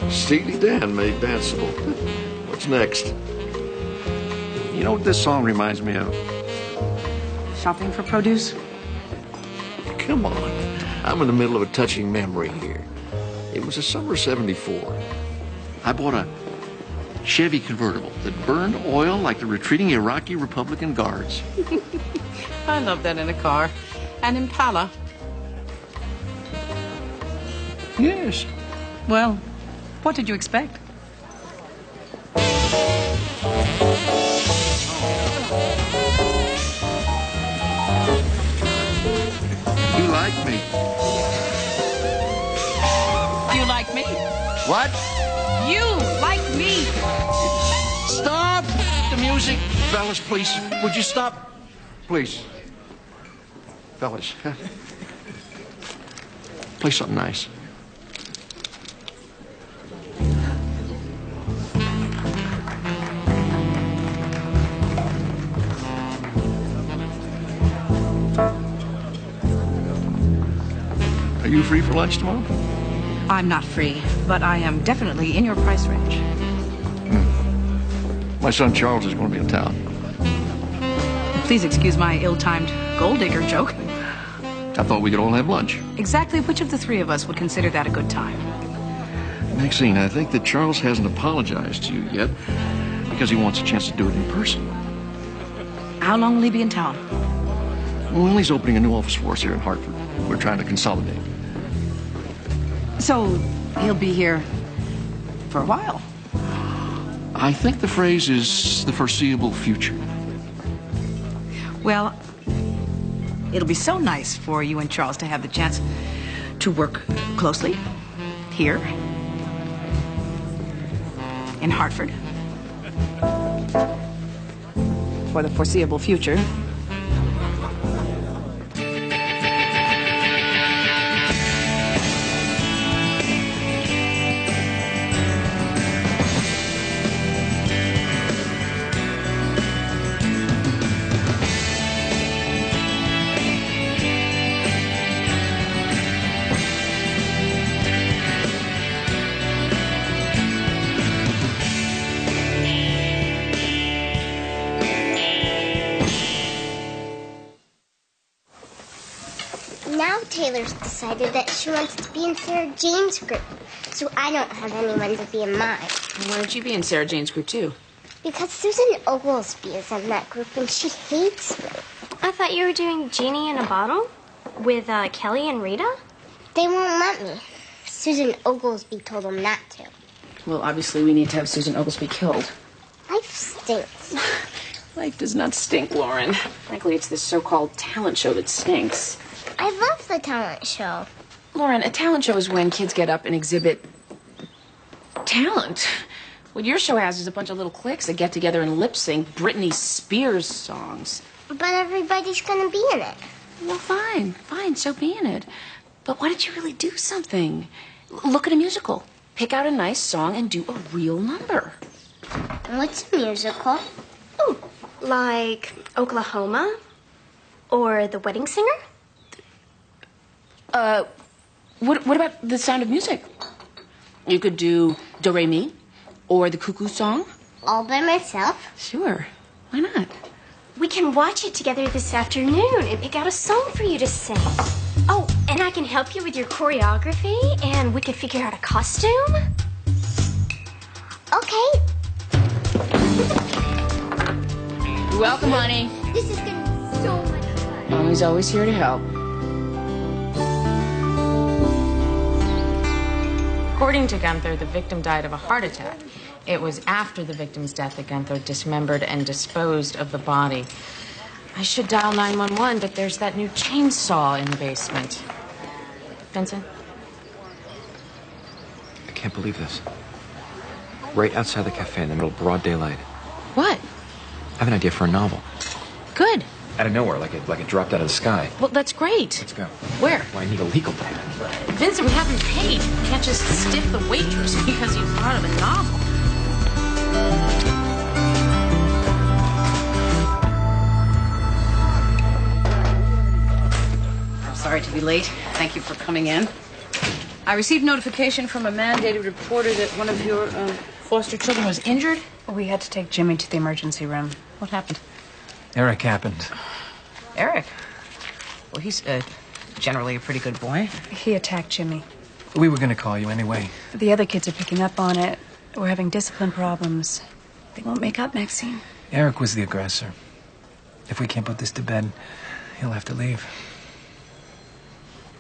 Steely Dan made danceable. What's next? You know what this song reminds me of? Shopping for produce? Come on. I'm in the middle of a touching memory here. It was the summer of '74. I bought a Chevy convertible that burned oil like the retreating Iraqi Republican Guards. I love that in a car. An Impala. Yes. Well, what did you expect? You like me. You like me? What? You like me! Stop the music. Fellas, please. Would you stop? Please. Fellas. Play something nice. Are you free for lunch tomorrow? I'm not free, but I am definitely in your price range. My son Charles is going to be in town. Please excuse my ill-timed gold digger joke. I thought we could all have lunch. Exactly which of the three of us would consider that a good time? Maxine, I think that Charles hasn't apologized to you yet because he wants a chance to do it in person. How long will he be in town? Well, he's opening a new office for us here in Hartford. We're trying to consolidate. So, he'll be here for a while. I think the phrase is the foreseeable future. Well, it'll be so nice for you and Charles to have the chance to work closely here in Hartford for the foreseeable future. Now Taylor's decided that she wants to be in Sarah Jane's group, so I don't have anyone to be in mine. Why don't you be in Sarah Jane's group, too? Because Susan Oglesby is in that group, and she hates me. I thought you were doing Genie in a Bottle with Kelly and Rita? They won't let me. Susan Oglesby told them not to. Well, obviously we need to have Susan Oglesby killed. Life stinks. Life does not stink, Lauren. Frankly, it's this so-called talent show that stinks. I love the talent show. Lauren, a talent show is when kids get up and exhibit talent. What your show has is a bunch of little cliques that get together and lip-sync Britney Spears songs. But everybody's gonna be in it. Well, fine, so be in it. But why don't you really do something? Look at a musical. Pick out a nice song and do a real number. What's a musical? Ooh, like Oklahoma? Or The Wedding Singer? What about The Sound of Music? You could do Do Re Mi or The Cuckoo Song. All by myself? Sure. Why not? We can watch it together this afternoon and pick out a song for you to sing. Oh, and I can help you with your choreography, and we could figure out a costume. Okay. You're welcome, honey. This is gonna be so much fun. Mommy's always here to help. According to Gunther, the victim died of a heart attack. It was after the victim's death that Gunther dismembered and disposed of the body. I should dial 911, but there's that new chainsaw in the basement. Vincent? I can't believe this. Right outside the cafe in the middle of broad daylight. What? I have an idea for a novel. Good. Out of nowhere, like it dropped out of the sky. Well, that's great. Let's go. Where? Well, I need a legal payment. Vincent, we haven't paid. You can't just stiff the waitress because you thought of a novel. Sorry Sorry to be late. Thank you for coming in. I received notification from a mandated reporter that one of your foster children was injured. We had to take Jimmy to the emergency room. What happened? Eric happened. Eric? Well, he's generally a pretty good boy. He attacked Jimmy. We were going to call you anyway. The other kids are picking up on it. We're having discipline problems. They won't make up, Maxine. Eric was the aggressor. If we can't put this to bed, he'll have to leave.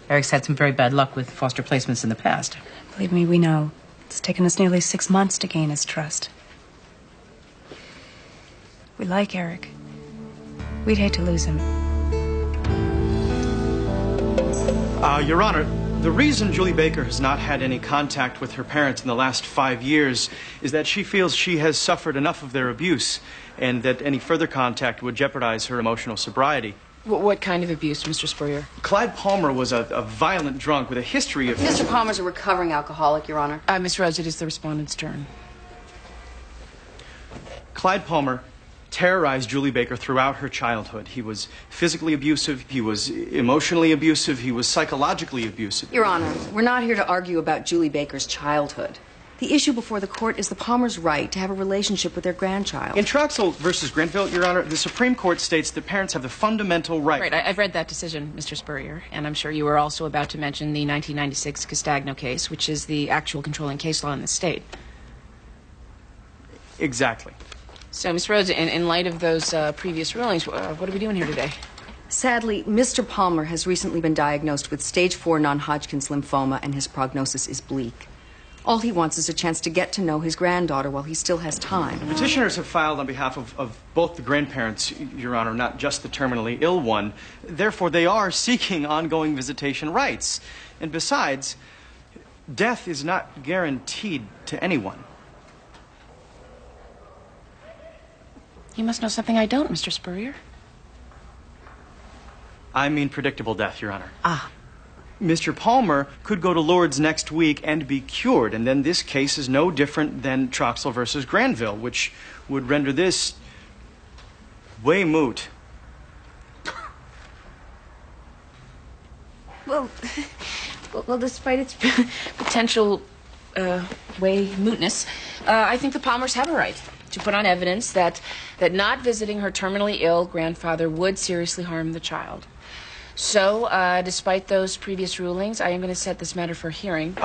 Eric's had some very bad luck with foster placements in the past. Believe me, we know. It's taken us nearly 6 months to gain his trust. We like Eric. We'd hate to lose him. Your Honor, the reason Julie Baker has not had any contact with her parents in the last 5 years is that she feels she has suffered enough of their abuse and that any further contact would jeopardize her emotional sobriety. What kind of abuse, Mr. Spurrier? Clyde Palmer was a violent drunk with a history of... Mr. Palmer's a recovering alcoholic, Your Honor. Miss Rose, it is the respondent's turn. Clyde Palmer terrorized Julie Baker throughout her childhood. He was physically abusive, he was emotionally abusive, he was psychologically abusive. Your Honor, we're not here to argue about Julie Baker's childhood. The issue before the court is the Palmer's right to have a relationship with their grandchild. In Troxell versus Grenville, Your Honor, the Supreme Court states that parents have the fundamental right... Right, I've read that decision, Mr. Spurrier, and I'm sure you were also about to mention the 1996 Castagno case, which is the actual controlling case law in the state. Exactly. So, Miss Rhodes, in light of those previous rulings, what are we doing here today? Sadly, Mr. Palmer has recently been diagnosed with stage 4 non-Hodgkin's lymphoma, and his prognosis is bleak. All he wants is a chance to get to know his granddaughter while he still has time. Petitioners have filed on behalf of both the grandparents, Your Honor, not just the terminally ill one. Therefore, they are seeking ongoing visitation rights. And besides, death is not guaranteed to anyone. You must know something I don't, Mr. Spurrier. I mean predictable death, Your Honor. Ah. Mr. Palmer could go to Lourdes next week and be cured, and then this case is no different than Troxell versus Granville, which would render this way moot. Well, despite its potential way mootness, I think the Palmers have a right to put on evidence that not visiting her terminally ill grandfather would seriously harm the child. So, despite those previous rulings, I am going to set this matter for hearing.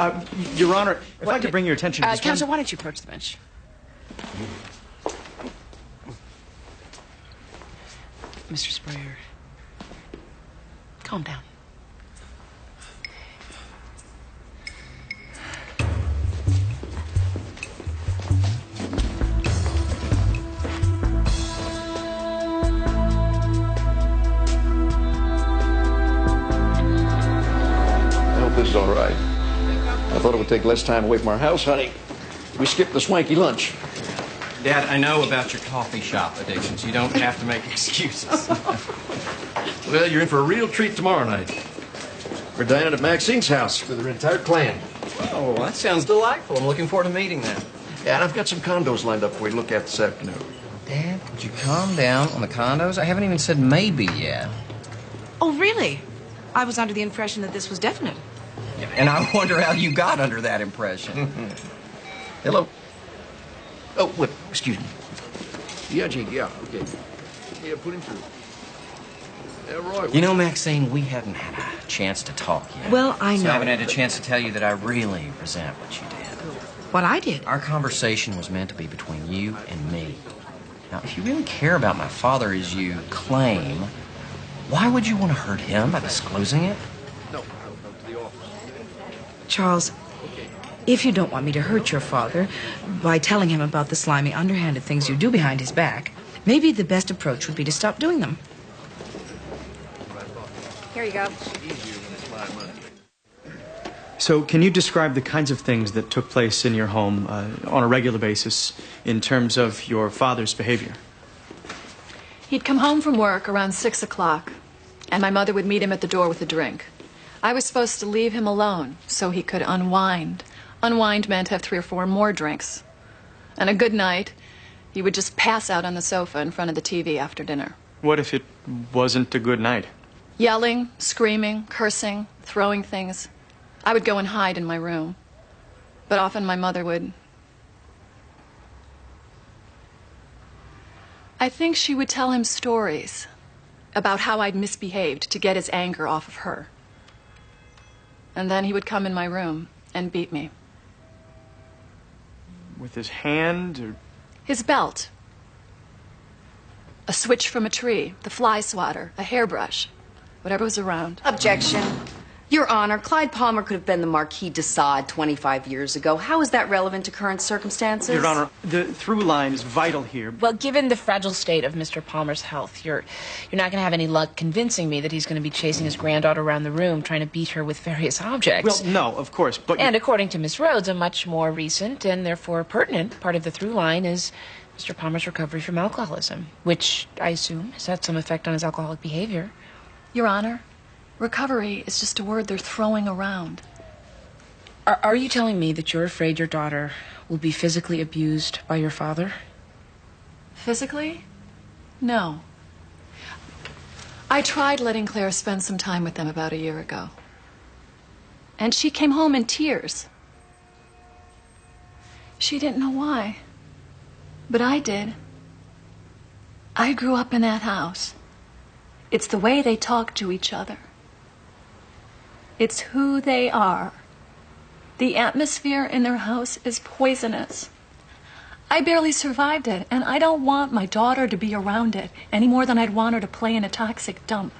Your Honor, if I could bring your attention to this Counsel, why don't you approach the bench? Mr. Spurrier, calm down. This is all right. I thought it would take less time away from our house, honey. We skipped the swanky lunch. Dad, I know about your coffee shop addictions. You don't have to make excuses. Well, you're in for a real treat tomorrow night. We're dining at Maxine's house with her entire clan. Oh, that sounds delightful. I'm looking forward to meeting them. Yeah, and I've got some condos lined up for you to look at this afternoon. Dad, would you calm down on the condos? I haven't even said maybe yet. Oh, really? I was under the impression that this was definite. And I wonder how you got under that impression. Hello. Oh, what? Excuse me. Yeah, Jake, yeah, okay. Yeah, put him through. Yeah, Roy. You know, Maxine, we haven't had a chance to talk yet. Well, I know. So I haven't had a chance to tell you that I really resent what you did. What I did? Our conversation was meant to be between you and me. Now, if you really care about my father as you claim, why would you want to hurt him by disclosing it? No, to the office. Charles, if you don't want me to hurt your father by telling him about the slimy, underhanded things you do behind his back, maybe the best approach would be to stop doing them. Here you go. So, can you describe the kinds of things that took place in your home on a regular basis in terms of your father's behavior? He'd come home from work around 6 o'clock, and my mother would meet him at the door with a drink. I was supposed to leave him alone so he could unwind. Unwind meant have 3 or 4 more drinks. And a good night, he would just pass out on the sofa in front of the TV after dinner. What if it wasn't a good night? Yelling, screaming, cursing, throwing things. I would go and hide in my room. But often my mother would... I think she would tell him stories about how I'd misbehaved to get his anger off of her. And then he would come in my room and beat me. With his hand or... His belt. A switch from a tree, the fly swatter, a hairbrush, whatever was around. Objection. Your Honor, Clyde Palmer could have been the Marquis de Sade 25 years ago. How is that relevant to current circumstances? Your Honor, the through line is vital here. Well, given the fragile state of Mr. Palmer's health, you're not going to have any luck convincing me that he's going to be chasing his granddaughter around the room trying to beat her with various objects. Well, no, of course, but... And according to Miss Rhodes, a much more recent and therefore pertinent part of the through line is Mr. Palmer's recovery from alcoholism, which I assume has had some effect on his alcoholic behavior. Your Honor, recovery is just a word they're throwing around. Are you telling me that you're afraid your daughter will be physically abused by your father? Physically? No. I tried letting Claire spend some time with them about a year ago. And she came home in tears. She didn't know why. But I did. I grew up in that house. It's the way they talk to each other. It's who they are. The atmosphere in their house is poisonous. I barely survived it, and I don't want my daughter to be around it any more than I'd want her to play in a toxic dump.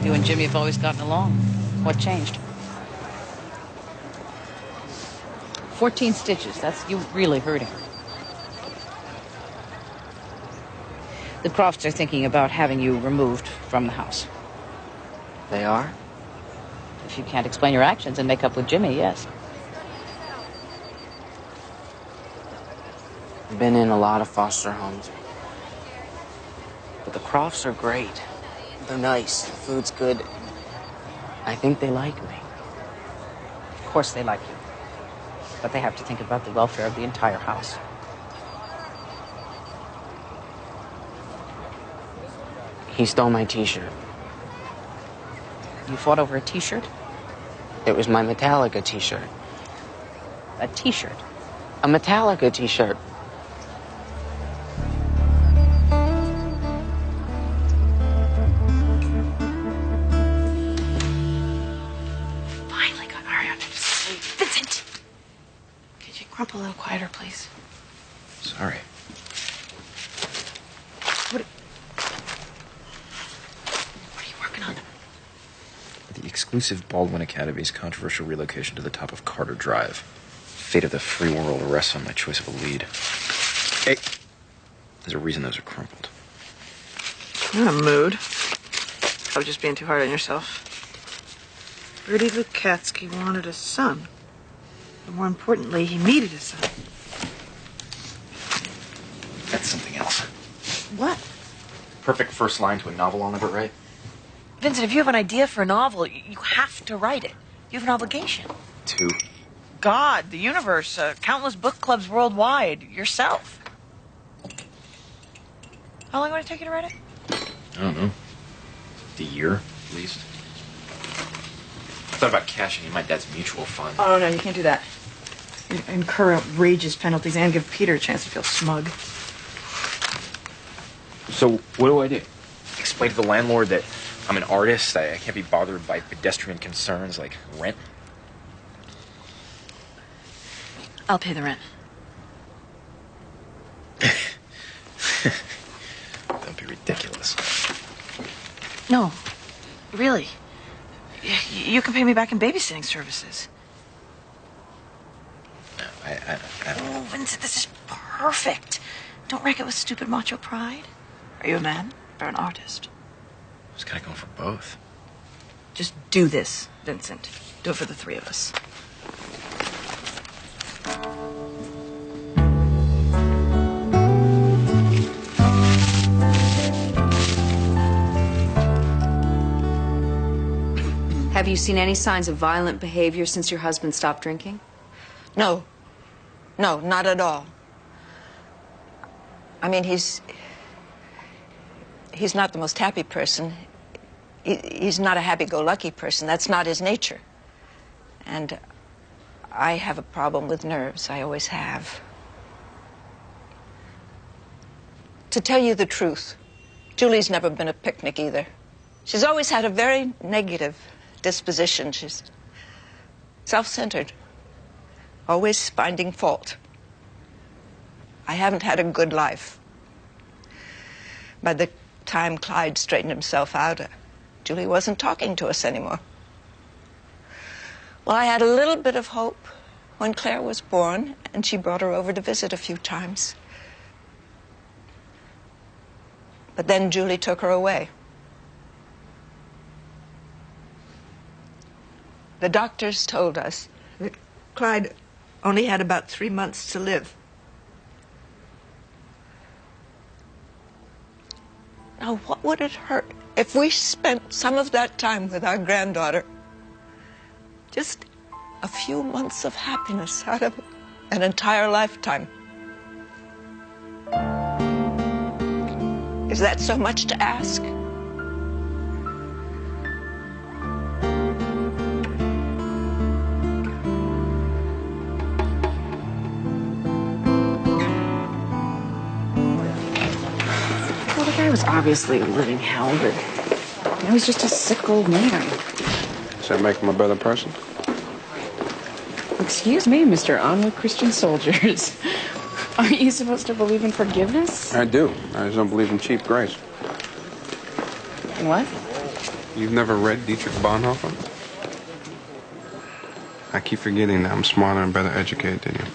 You and Jimmy have always gotten along. What changed? 14 stitches. That's you really hurting. The Crofts are thinking about having you removed from the house. They are? If you can't explain your actions and make up with Jimmy, yes. I've been in a lot of foster homes. But the Crofts are great. They're nice. The food's good. I think they like me. Of course they like you. But they have to think about the welfare of the entire house. He stole my t-shirt. You fought over a t-shirt? It was my Metallica t-shirt. A t-shirt? A Metallica t-shirt. Finally got Ariana to sleep. Vincent! Could you grump a little quieter, please? Sorry. What are you working on? The exclusive Baldwin Academy's controversial relocation to the top of Carter Drive. Fate of the free world rests on my choice of a lead. Hey, there's a reason those are crumpled. You're in a mood. Probably just being too hard on yourself. Rudy Lukatsky wanted a son. But more importantly, he needed a son. That's something else. What? Perfect first line to a novel I'll never write. Vincent, if you have an idea for a novel, you have to write it. You have an obligation. 2. God, the universe, countless book clubs worldwide, yourself. How long would it take you to write it? I don't know. A year, at least. I thought about cashing in my dad's mutual fund. Oh, no, you can't do that. You incur outrageous penalties and give Peter a chance to feel smug. So, what do? Explain to the landlord that I'm an artist, I can't be bothered by pedestrian concerns like rent? I'll pay the rent. Don't be ridiculous. No, really. You can pay me back in babysitting services. No, I don't. Oh, Vincent, this is perfect. Don't wreck it with stupid macho pride. Are you a man or an artist? I was kind of going for both. Just do this, Vincent. Do it for the three of us. Have you seen any signs of violent behavior since your husband stopped drinking? No. No, not at all. I mean, he's not the most happy person. He's not a happy-go-lucky person. That's not his nature. And I have a problem with nerves. I always have. To tell you the truth, Julie's never been a picnic either. She's always had a very negative disposition. She's self-centered, always finding fault. I haven't had a good life. By the time Clyde straightened himself out, Julie wasn't talking to us anymore. Well, I had a little bit of hope when Claire was born, and she brought her over to visit a few times. But then Julie took her away. The doctors told us that Clyde only had about 3 months to live. Now, what would it hurt if we spent some of that time with our granddaughter? Just a few months of happiness out of an entire lifetime. Is that so much to ask? Well, the guy was obviously living hell, but he was just a sick old man. Does that make him a better person? Excuse me, Mr. Onward Christian Soldiers. Aren't you supposed to believe in forgiveness? I do. I just don't believe in cheap grace. What? You've never read Dietrich Bonhoeffer? I keep forgetting that I'm smarter and better educated than you.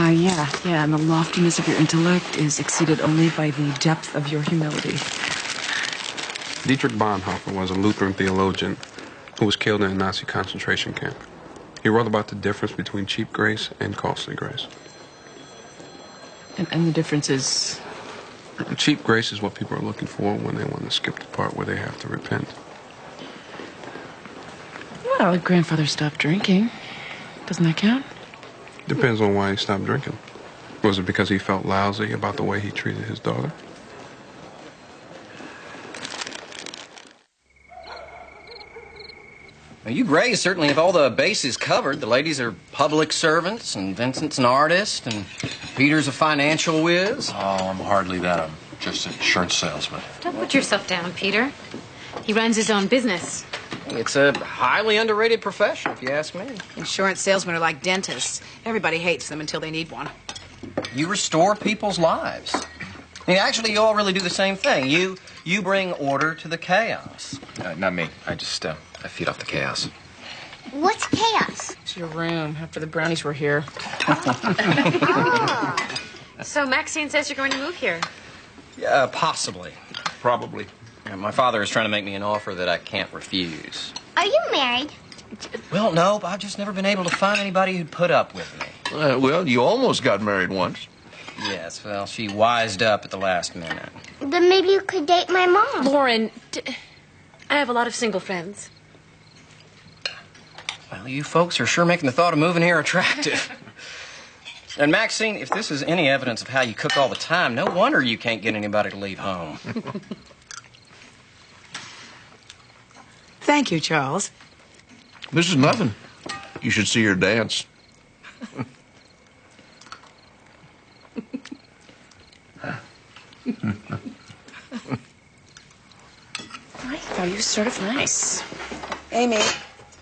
Yeah, and the loftiness of your intellect is exceeded only by the depth of your humility. Dietrich Bonhoeffer was a Lutheran theologian who was killed in a Nazi concentration camp. He wrote about the difference between cheap grace and costly grace. And the difference is? Cheap grace is what people are looking for when they want to skip the part where they have to repent. Well, grandfather stopped drinking. Doesn't that count? Depends on why he stopped drinking. Was it because he felt lousy about the way he treated his daughter? Well, you Grays certainly have all the bases covered. The ladies are public servants, and Vincent's an artist, and Peter's a financial whiz. Oh, I'm hardly that. I'm just an insurance salesman. Don't put yourself down, Peter. He runs his own business. It's a highly underrated profession, if you ask me. Insurance salesmen are like dentists. Everybody hates them until they need one. You restore people's lives. I mean, actually, you all really do the same thing. You bring order to the chaos. Not me. I feed off the chaos. What's chaos? It's your room after the brownies were here. So Maxine says you're going to move here. Yeah, possibly. Probably. Yeah, my father is trying to make me an offer that I can't refuse. Are you married? Well, no, I've just never been able to find anybody who'd put up with me. Well, you almost got married once. Yes, well, she wised up at the last minute. Then maybe you could date my mom. Lauren, I have a lot of single friends. Well, you folks are sure making the thought of moving here attractive. And Maxine, if this is any evidence of how you cook all the time, no wonder you can't get anybody to leave home. Thank you, Charles. This is nothing. You should see her dance. I thought you were sort of nice. Amy,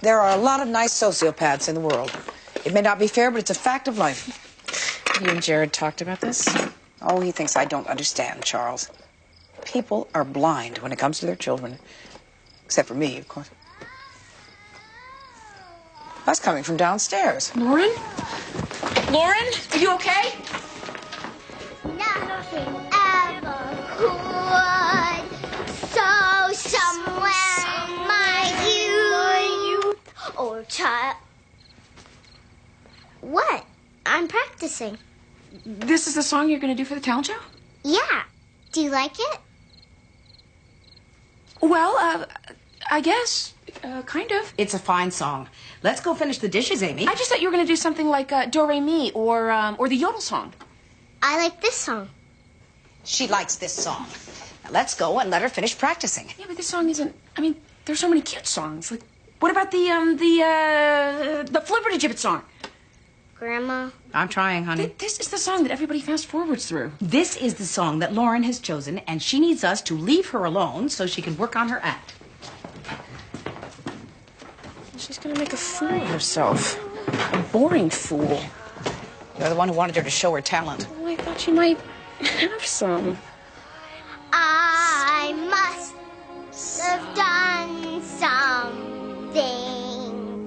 there are a lot of nice sociopaths in the world. It may not be fair, but it's a fact of life. You and Jared talked about this? Oh, he thinks I don't understand, Charles. People are blind when it comes to their children. Except for me, of course. That's coming from downstairs. Lauren? Lauren, are you okay? Nothing ever could. So someone my youth or child. What? I'm practicing. This is the song you're going to do for the talent show? Yeah. Do you like it? Well, I guess. Kind of. It's a fine song. Let's go finish the dishes, Amy. I just thought you were going to do something like Do Re Mi or the Yodel song. I like this song. She likes this song. Now let's go and let her finish practicing. Yeah, but this song isn't. I mean, there's so many cute songs. Like, what about the Flipperty-Gibbet song? Grandma. I'm trying, honey. This is the song that everybody fast forwards through. This is the song that Lauren has chosen, and she needs us to leave her alone so she can work on her act. She's gonna make a fool of herself. A boring fool. You're the one who wanted her to show her talent. Well, I thought she might have some. I must have done something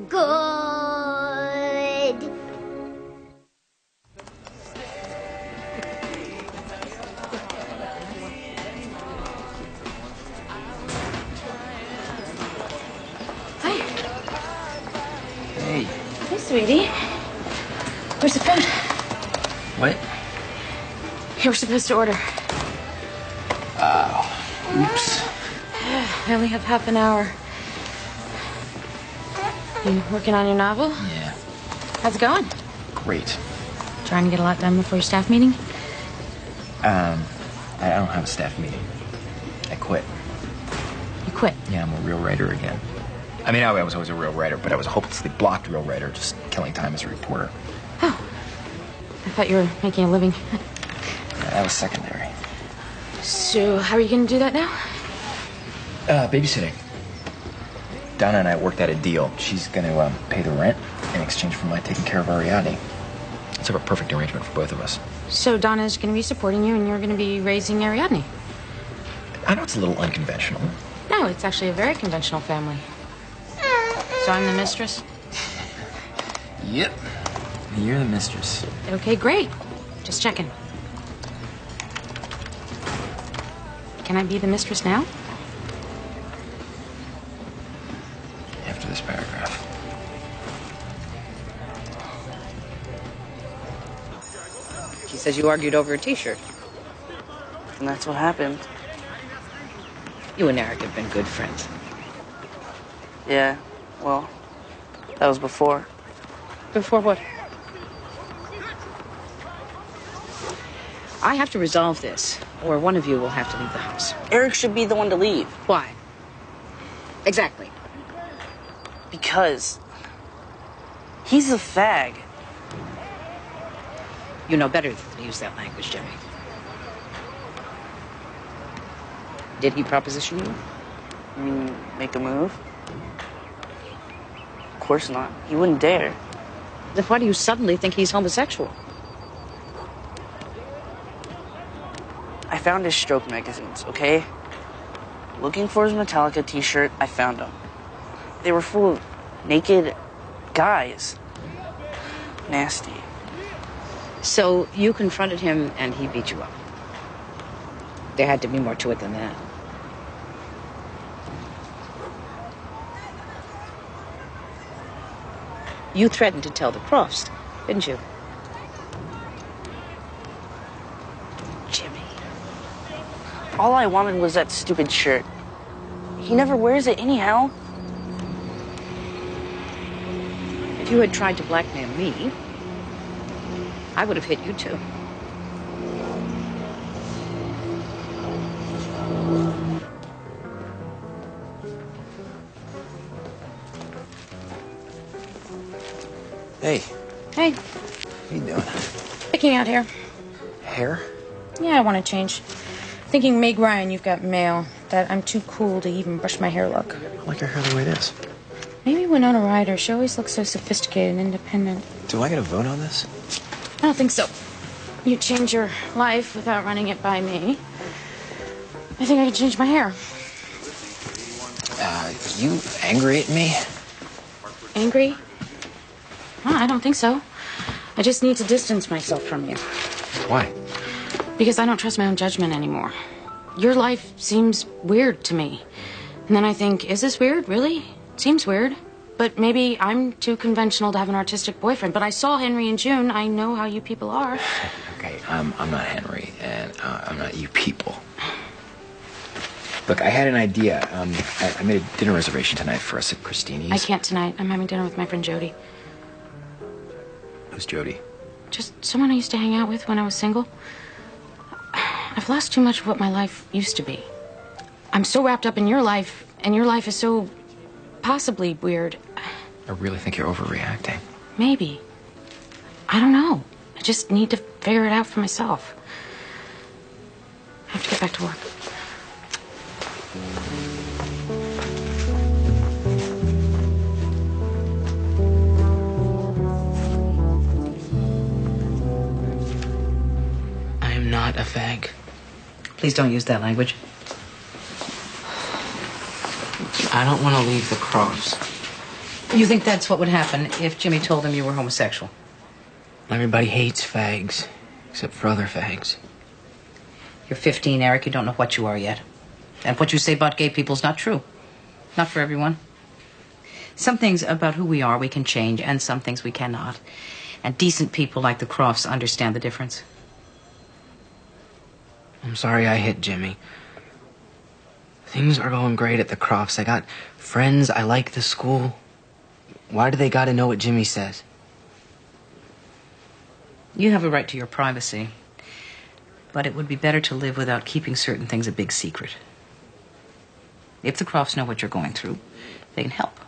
good. Hi. Hey. Hey, sweetie. Where's the food? What? You were supposed to order. Oops. I only have half an hour. You working on your novel? Yeah. How's it going? Great. Trying to get a lot done before your staff meeting? I don't have a staff meeting. I quit. You quit? Yeah, I'm a real writer again. I mean, I was always a real writer, but I was a hopelessly blocked real writer, just killing time as a reporter. Oh. I thought you were making a living. Yeah, that was secondary. So, how are you going to do that now? Babysitting. Donna and I worked out a deal. She's going to pay the rent in exchange for my taking care of Ariadne. It's a perfect arrangement for both of us. So Donna's going to be supporting you and you're going to be raising Ariadne? I know it's a little unconventional. No, it's actually a very conventional family. So I'm the mistress? Yep. You're the mistress. Okay, great. Just checking. Can I be the mistress now? After this paragraph. She says you argued over a T-shirt. And that's what happened. You and Eric have been good friends. Yeah, well, that was before. Before what? I have to resolve this, or one of you will have to leave the house. Eric should be the one to leave. Why? Exactly. Because he's a fag. You know better than to use that language, Jimmy. Did he proposition you? You mean make a move? Of course not. He wouldn't dare. Then why do you suddenly think he's homosexual? I found his stroke magazines, okay? Looking for his Metallica t-shirt, I found them. They were full of naked guys. Nasty. So you confronted him and he beat you up. There had to be more to it than that. You threatened to tell the Crofts, didn't you? Jimmy. All I wanted was that stupid shirt. He never wears it anyhow. If you had tried to blackmail me, I would have hit you too. Hey. Hey, What are you doing? picking out hair. Hair? Yeah, I want to change. Thinking Meg Ryan, you've got mail. That I'm too cool to even brush my hair look. I like your hair the way it is. Maybe Winona Ryder. She always looks so sophisticated and independent. Do I get a vote on this? I don't think so. You change your life without running it by me. I think I can change my hair. You angry at me? Angry? No, I don't think so. I just need to distance myself from you. Why? Because I don't trust my own judgment anymore. Your life seems weird to me. And then I think, is this weird? Really? Seems weird. But maybe I'm too conventional to have an artistic boyfriend. But I saw Henry and June. I know how you people are. Okay, I'm not Henry, and I'm not you people. Look, I had an idea. I made a dinner reservation tonight for us at Christini's. I can't tonight. I'm having dinner with my friend Jody. Who's Jody? Just someone I used to hang out with when I was single. I've lost too much of what my life used to be. I'm so wrapped up in your life, and your life is so possibly weird. I really think you're overreacting. Maybe. I don't know. I just need to figure it out for myself. I have to get back to work. I am not a fag. Please don't use that language. I don't want to leave the Crofts. You think that's what would happen if Jimmy told him you were homosexual? Everybody hates fags, except for other fags. You're 15, Eric. You don't know what you are yet. And what you say about gay people is not true. Not for everyone. Some things about who we are we can change, and some things we cannot. And decent people like the Crofts understand the difference. I'm sorry I hit Jimmy. Things are going great at the Crofts. I got friends. I like the school. Why do they gotta know what Jimmy says? You have a right to your privacy. But it would be better to live without keeping certain things a big secret. If the Crofts know what you're going through, they can help.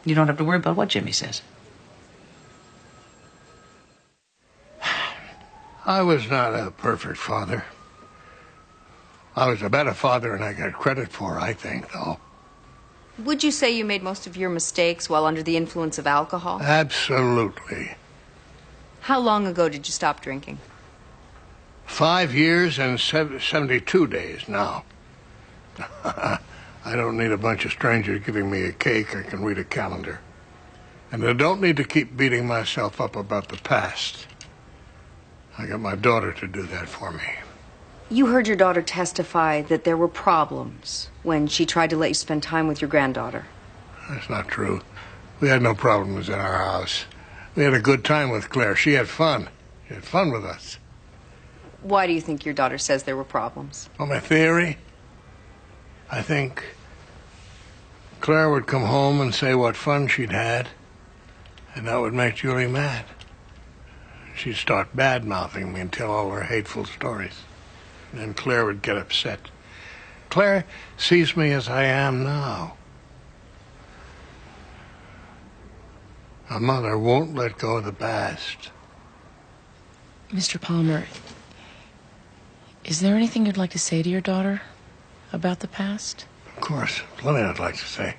You don't have to worry about what Jimmy says. I was not a perfect father. I was a better father than I got credit for, I think, though. Would you say you made most of your mistakes while under the influence of alcohol? Absolutely. How long ago did you stop drinking? 5 years and 72 days now. I don't need a bunch of strangers giving me a cake. I can read a calendar. And I don't need to keep beating myself up about the past. I got my daughter to do that for me. You heard your daughter testify that there were problems when she tried to let you spend time with your granddaughter. That's not true. We had no problems in our house. We had a good time with Claire. She had fun. She had fun with us. Why do you think your daughter says there were problems? Well, my theory, I think Claire would come home and say what fun she'd had, and that would make Julie mad. She'd start bad-mouthing me and tell all her hateful stories. And then Claire would get upset. Claire sees me as I am now. A mother won't let go of the past. Mr. Palmer, is there anything you'd like to say to your daughter about the past? Of course, plenty I'd like to say.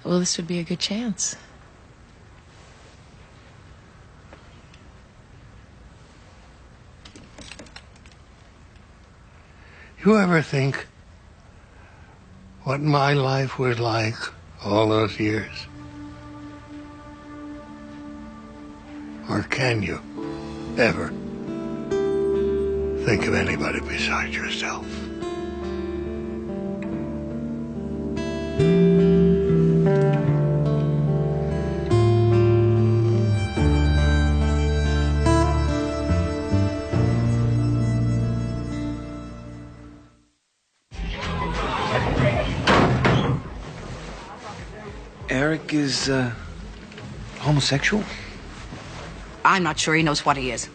Well, this would be a good chance. You ever think what my life was like all those years? Or can you ever think of anybody besides yourself? Eric is, homosexual? I'm not sure he knows what he is.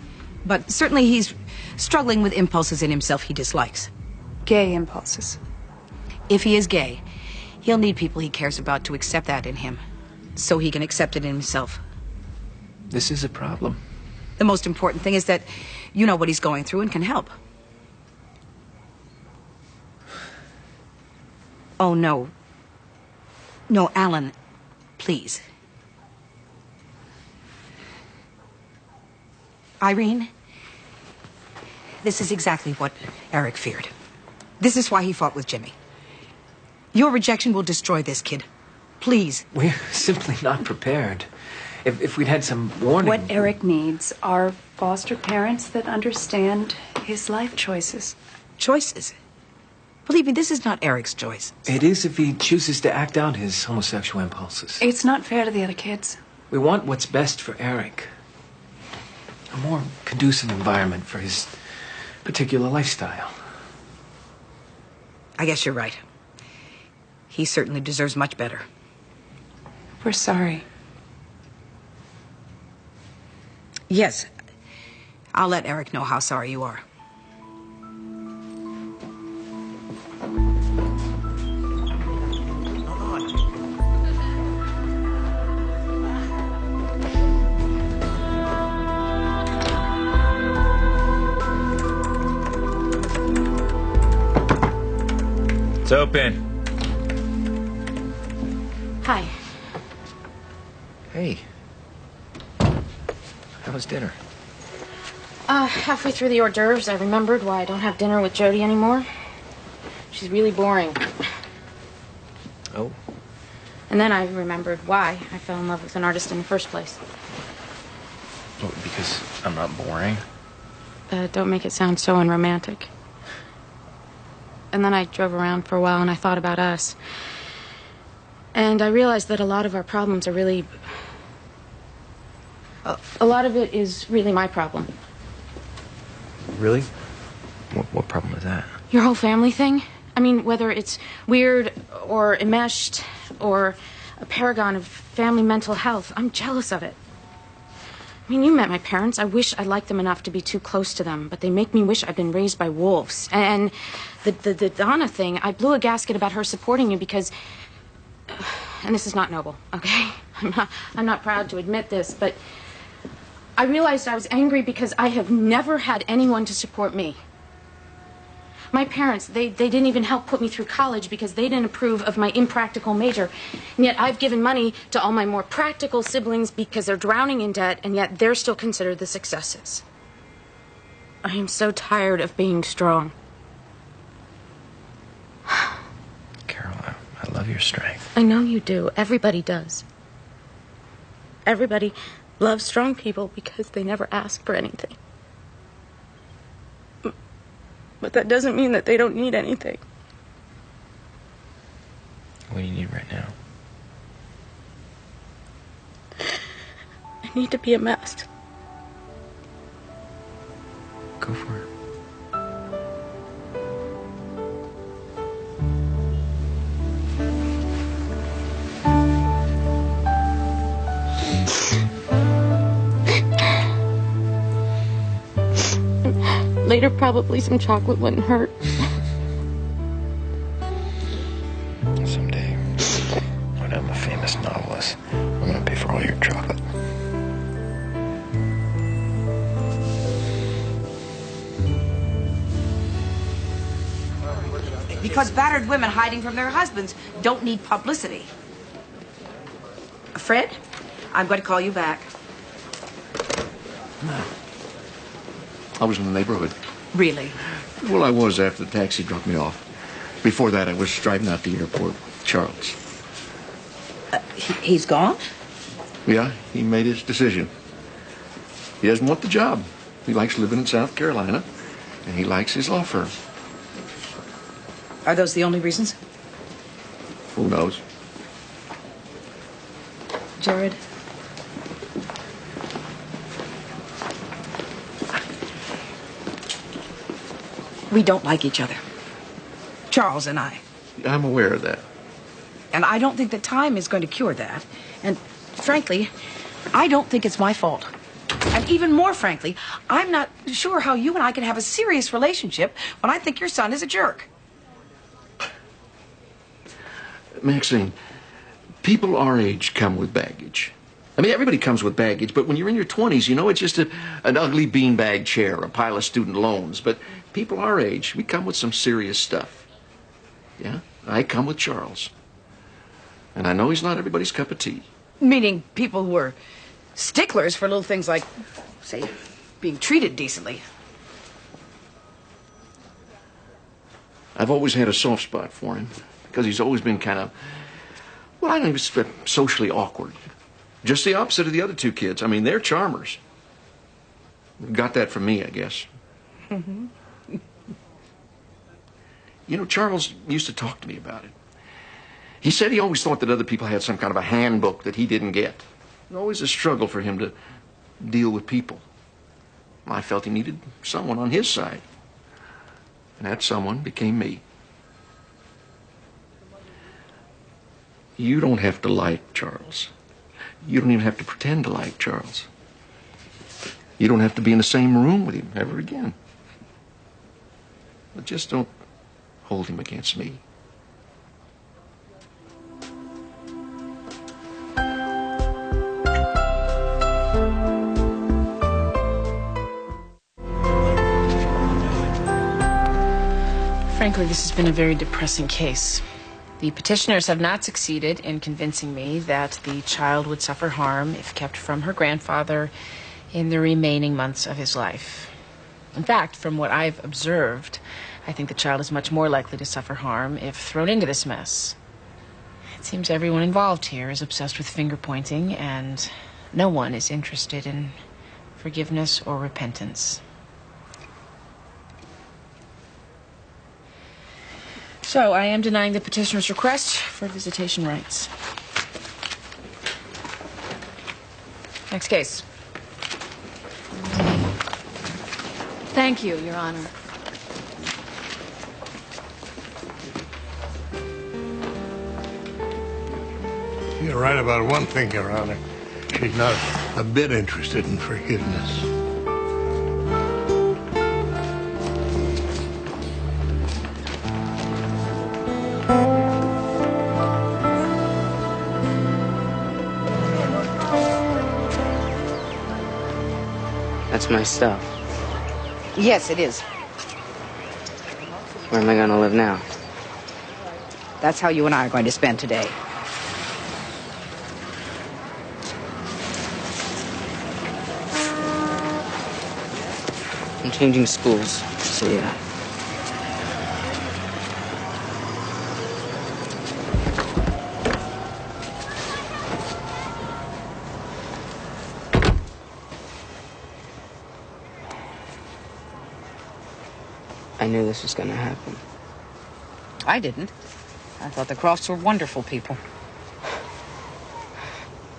But certainly he's struggling with impulses in himself he dislikes. Gay impulses. If he is gay, he'll need people he cares about to accept that in him, so he can accept it in himself. This is a problem. The most important thing is that you know what he's going through and can help. Oh, no. No, Alan, please. Irene, this is exactly what Eric feared. This is why he fought with Jimmy. Your rejection will destroy this kid. Please. We're simply not prepared. If we'd had some warning... What Eric needs are foster parents that understand his life choices. Choices? Believe me, this is not Eric's choice. It is if he chooses to act out his homosexual impulses. It's not fair to the other kids. We want what's best for Eric. A more conducive environment for his particular lifestyle. I guess you're right. He certainly deserves much better. We're sorry. Yes. I'll let Eric know how sorry you are. It's open. Hi. Hey. How was dinner? Halfway through the hors d'oeuvres, I remembered why I don't have dinner with Jody anymore. She's really boring. Oh. And then I remembered why I fell in love with an artist in the first place. Well, because I'm not boring? Don't make it sound so unromantic. And then I drove around for a while and I thought about us. And I realized that a lot of our problems are really... A lot of it is really my problem. Really? What problem is that? Your whole family thing? I mean, whether it's weird or enmeshed or a paragon of family mental health, I'm jealous of it. I mean, you met my parents. I wish I liked them enough to be too close to them, but they make me wish I'd been raised by wolves. And the Donna thing, I blew a gasket about her supporting you because... And this is not noble, okay? I'm not proud to admit this, but I realized I was angry because I have never had anyone to support me. My parents, they didn't even help put me through college because they didn't approve of my impractical major. And yet I've given money to all my more practical siblings because they're drowning in debt, and yet they're still considered the successes. I am so tired of being strong. Carol, I love your strength. I know you do. Everybody does. Everybody loves strong people because they never ask for anything. But that doesn't mean that they don't need anything. What do you need right now? I need to be a mess. Go for it. Later, probably some chocolate wouldn't hurt. Someday, when I'm a famous novelist, I'm gonna pay for all your chocolate. Because battered women hiding from their husbands don't need publicity. Fred, I'm going to call you back. No. I was in the neighborhood. Really? Well, I was after the taxi dropped me off. Before that, I was driving out to the airport. Charles. He's gone? Yeah, he made his decision. He doesn't want the job. He likes living in South Carolina, and he likes his law firm. Are those the only reasons? Who knows? Jared? We don't like each other. Charles and I. I'm aware of that. And I don't think that time is going to cure that. And frankly, I don't think it's my fault. And even more frankly, I'm not sure how you and I can have a serious relationship when I think your son is a jerk. Maxine, people our age come with baggage. I mean, everybody comes with baggage, but when you're in your 20s, you know, it's just an ugly beanbag chair, a pile of student loans. But people our age, we come with some serious stuff. Yeah? I come with Charles. And I know he's not everybody's cup of tea. Meaning people who are sticklers for little things like, say, being treated decently. I've always had a soft spot for him because he's always been kind of, well, I don't even socially awkward. Just the opposite of the other two kids. I mean, they're charmers. Got that from me, I guess. Mm-hmm. You know, Charles used to talk to me about it. He said he always thought that other people had some kind of a handbook that he didn't get. It was always a struggle for him to deal with people. I felt he needed someone on his side. And that someone became me. You don't have to like Charles. You don't even have to pretend to like Charles. You don't have to be in the same room with him ever again. But just don't hold him against me. Frankly, this has been a very depressing case. The petitioners have not succeeded in convincing me that the child would suffer harm if kept from her grandfather in the remaining months of his life. In fact, from what I've observed, I think the child is much more likely to suffer harm if thrown into this mess. It seems everyone involved here is obsessed with finger-pointing, and no one is interested in forgiveness or repentance. So, I am denying the petitioner's request for visitation rights. Next case. Thank you, Your Honor. You're right about one thing, Your Honor. She's not a bit interested in forgiveness. That's my stuff. Yes, it is. Where am I gonna live now? That's how you and I are going to spend today. I'm changing schools, so yeah. I knew this was gonna happen. I didn't. I thought the Crofts were wonderful people.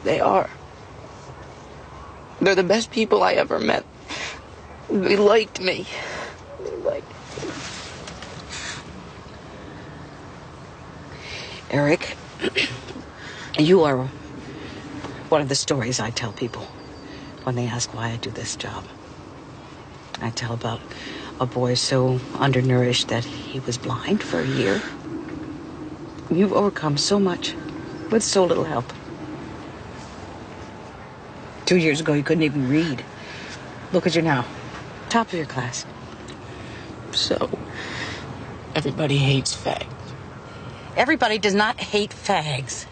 They are. They're the best people I ever met. They liked me. They liked me. Eric, you are one of the stories I tell people when they ask why I do this job. I tell about a boy so undernourished that he was blind for a year. You've overcome so much with so little help. 2 years ago, you couldn't even read. Look at you now. Top of your class. So, everybody hates fags. Everybody does not hate fags.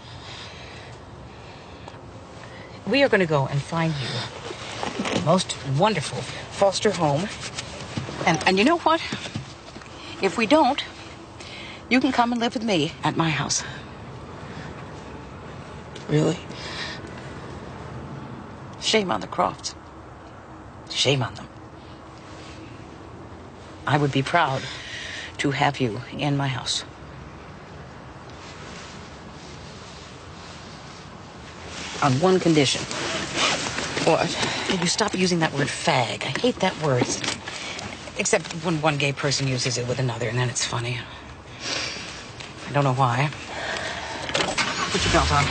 We are going to go and find you the most wonderful foster home. And you know what? If we don't, you can come and live with me at my house. Really? Shame on the Crofts. Shame on them. I would be proud to have you in my house. On one condition. What? You stop using that word fag. I hate that word. Except when one gay person uses it with another, and then it's funny. I don't know why. Put your belt on.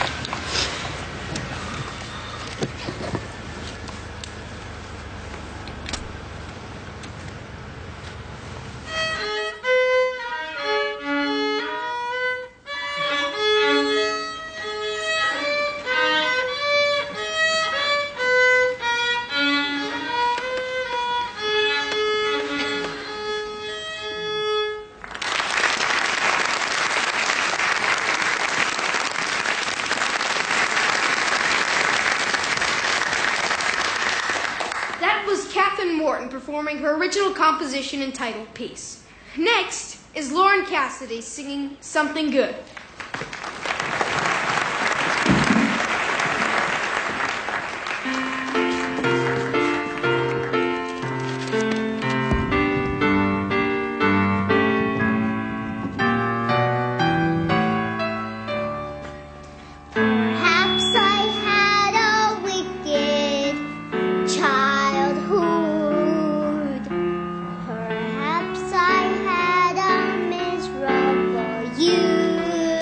Performing her original composition entitled Peace. Next is Lauren Cassidy singing Something Good. You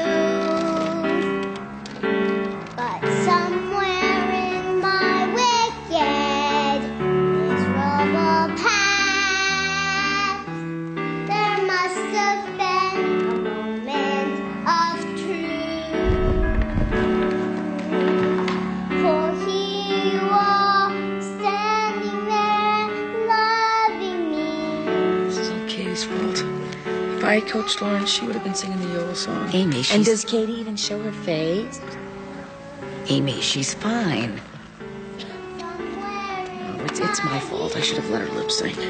I coached Lauren, she would have been singing the Yola song. Amy, And does Katie even show her face? Amy, she's fine. No, it's my fault. I should have let her lip sync. I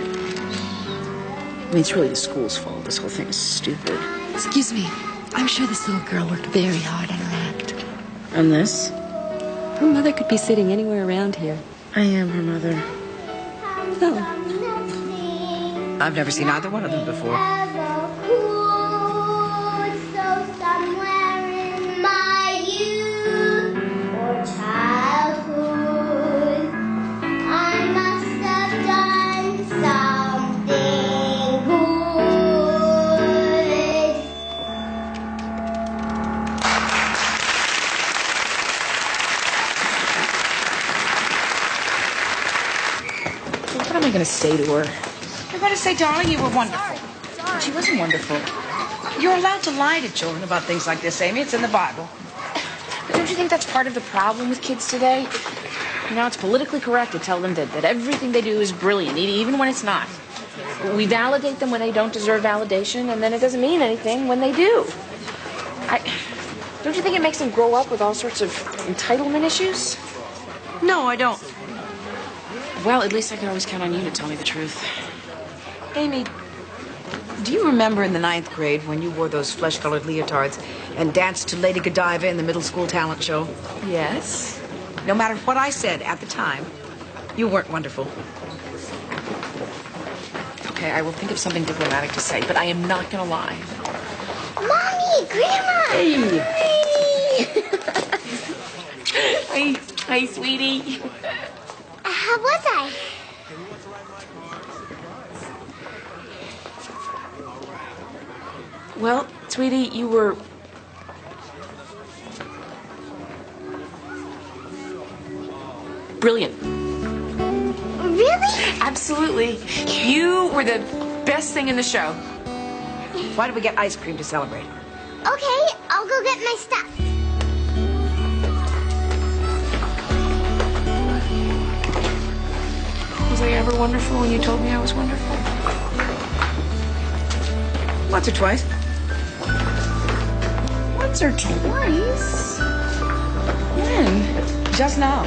mean, it's really the school's fault. This whole thing is stupid. Excuse me. I'm sure this little girl worked very hard on her act. On this? Her mother could be sitting anywhere around here. I am her mother. Oh. I've never seen either one of them before. What am I going to say to her? You're going to say, darling, you were wonderful. She wasn't wonderful. You're allowed to lie to children about things like this, Amy. It's in the Bible. But don't you think that's part of the problem with kids today? Now it's politically correct to tell them that everything they do is brilliant, even when it's not. We validate them when they don't deserve validation, and then it doesn't mean anything when they do. Don't you think it makes them grow up with all sorts of entitlement issues? No, I don't. Well, at least I can always count on you to tell me the truth. Amy, do you remember in the 9th grade when you wore those flesh-colored leotards and danced to Lady Godiva in the middle school talent show? Yes. No matter what I said at the time, you weren't wonderful. Okay, I will think of something diplomatic to say, but I am not going to lie. Mommy, Grandma! Hey! Hi, sweetie. How was I? Well, sweetie, you were... brilliant. Really? Absolutely. You were the best thing in the show. Why don't we get ice cream to celebrate? Okay, I'll go get my stuff. Was I ever wonderful when you told me I was wonderful? Once or twice. Once or twice? When? Just now.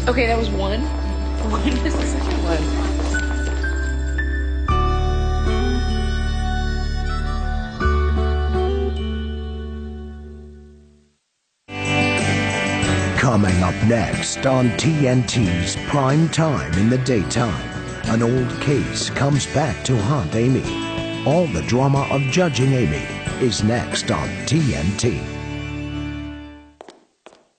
Okay, that was one. When is the second one? Coming up next on TNT's Prime Time in the Daytime, an old case comes back to haunt Amy. All the drama of judging Amy is next on TNT.